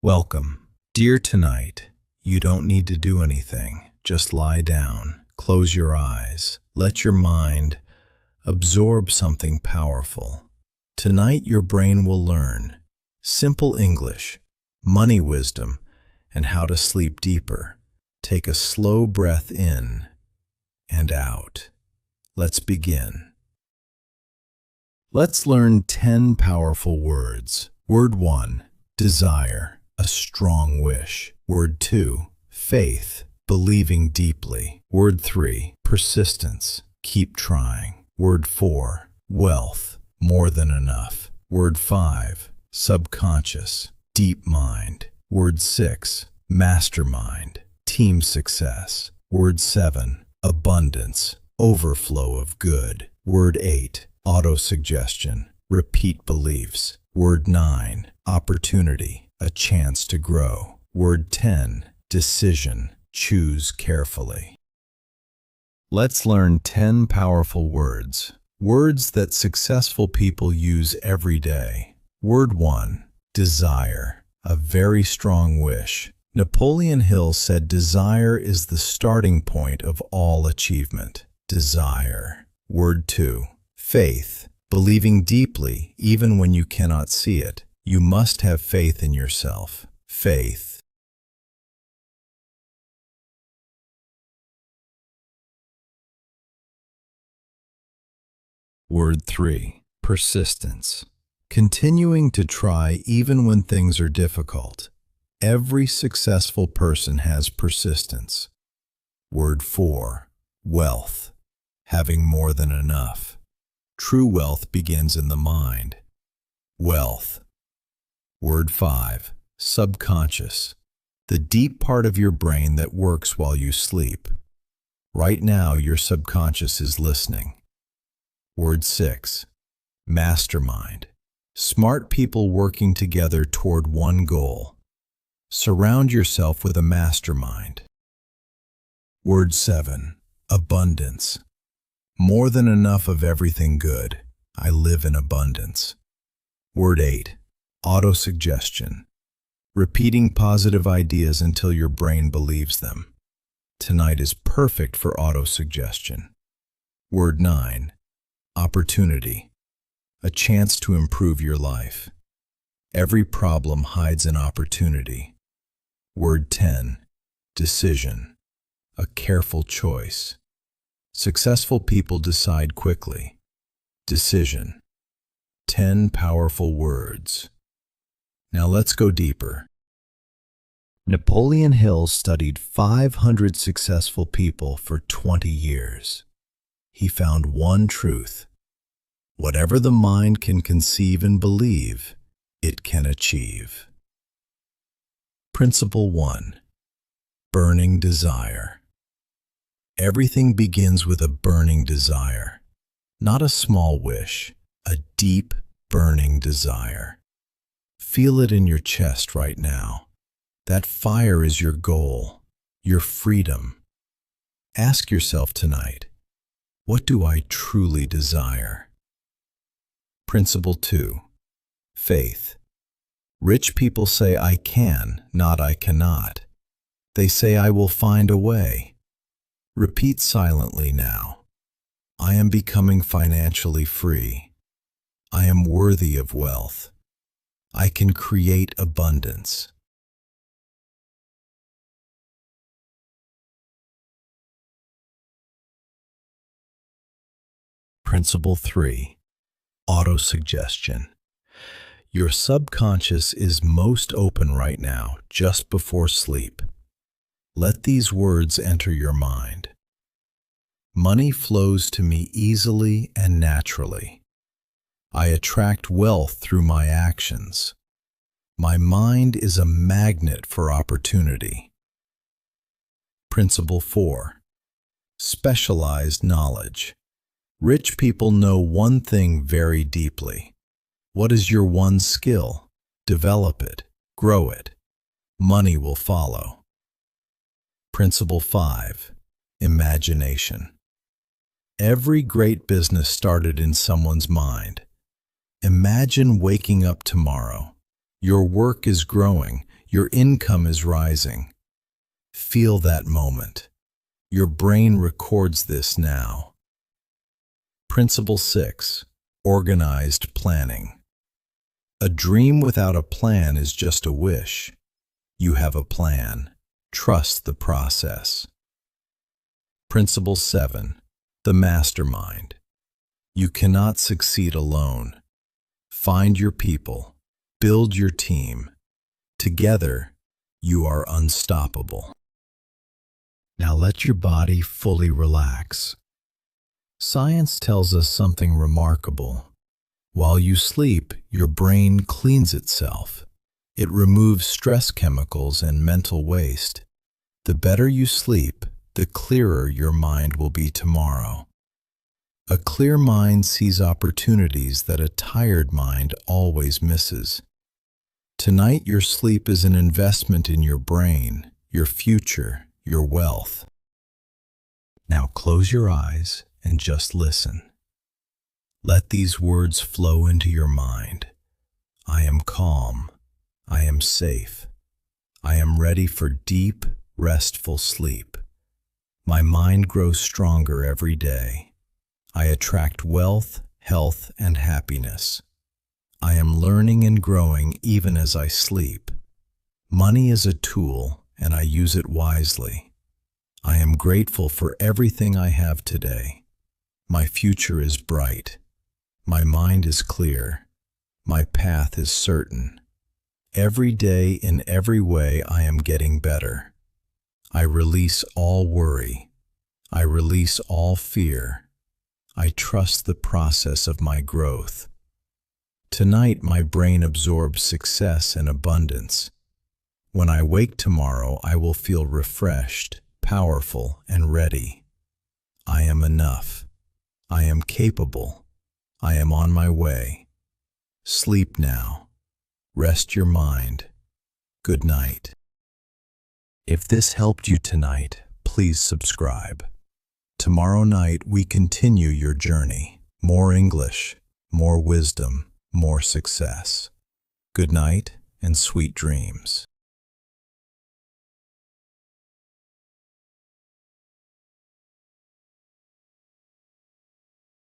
Welcome. Dear tonight, you don't need to do anything. Just lie down, close your eyes, let your mind absorb something powerful. Tonight your brain will learn simple English, money wisdom, and how to sleep deeper. Take a slow breath in and out. Let's begin. Let's learn 10 powerful words. Word 1, desire, a strong wish. Word 2, faith, believing deeply. Word 3, persistence, keep trying. Word 4, wealth, more than enough. Word 5, subconscious, deep mind. Word 6, mastermind, team success. Word 7, abundance, overflow of good. Word 8, autosuggestion, repeat beliefs. Word 9, opportunity, a chance to grow. Word 10, decision, choose carefully. Let's learn 10 powerful words. Words that successful people use every day. Word 1, desire, a very strong wish. Napoleon Hill said desire is the starting point of all achievement. Desire. Word 2, faith, believing deeply even when you cannot see it. You must have faith in yourself. Faith. Word 3, persistence, continuing to try even when things are difficult. Every successful person has persistence. Word 4, wealth, having more than enough. True wealth begins in the mind. Wealth. Word 5, subconscious, the deep part of your brain that works while you sleep. Right now, your subconscious is listening. Word 6, mastermind, smart people working together toward one goal. Surround yourself with a mastermind. Word 7, abundance, more than enough of everything good. I live in abundance. Word 8, autosuggestion, repeating positive ideas until your brain believes them. Tonight is perfect for autosuggestion. Word 9, opportunity, a chance to improve your life. Every problem hides an opportunity. Word 10, decision, a careful choice. Successful people decide quickly. Decision. 10 powerful words. Now let's go deeper. Napoleon Hill studied 500 successful people for 20 years. He found one truth. Whatever the mind can conceive and believe, it can achieve. Principle 1, burning desire. Everything begins with a burning desire, not a small wish, a deep, burning desire. Feel it in your chest right now. That fire is your goal, your freedom. Ask yourself tonight, what do I truly desire? Principle 2, faith. Rich people say I can, not I cannot. They say I will find a way. Repeat silently now. I am becoming financially free. I am worthy of wealth. I can create abundance. Principle 3, autosuggestion. Your subconscious is most open right now, just before sleep. Let these words enter your mind. Money flows to me easily and naturally. I attract wealth through my actions. My mind is a magnet for opportunity. Principle 4, specialized knowledge. Rich people know one thing very deeply. What is your one skill? Develop it, grow it. Money will follow. Principle 5, imagination. Every great business started in someone's mind. Imagine waking up tomorrow. Your work is growing, Your income is rising. Feel that moment. Your brain records this now. Principle 6. Organized planning. A dream without a plan is just a wish. You have a plan. Trust the process. Principle 7. The mastermind. You cannot succeed alone. Find your people. Build your team. Together, you are unstoppable. Now let your body fully relax. Science tells us something remarkable. While you sleep, your brain cleans itself. It removes stress chemicals and mental waste. The better you sleep, the clearer your mind will be tomorrow. A clear mind sees opportunities that a tired mind always misses. Tonight, your sleep is an investment in your brain, your future, your wealth. Now close your eyes and just listen. Let these words flow into your mind. I am calm. I am safe. I am ready for deep, restful sleep. My mind grows stronger every day. I attract wealth, health, and happiness. I am learning and growing even as I sleep. Money is a tool, and I use it wisely. I am grateful for everything I have today. My future is bright. My mind is clear. My path is certain. Every day, in every way, I am getting better. I release all worry. I release all fear. I trust the process of my growth. Tonight, my brain absorbs success and abundance. When I wake tomorrow, I will feel refreshed, powerful, and ready. I am enough. I am capable. I am on my way. Sleep now. Rest your mind. Good night. If this helped you tonight, please subscribe. Tomorrow night, we continue your journey. More English, more wisdom, more success. Good night and sweet dreams.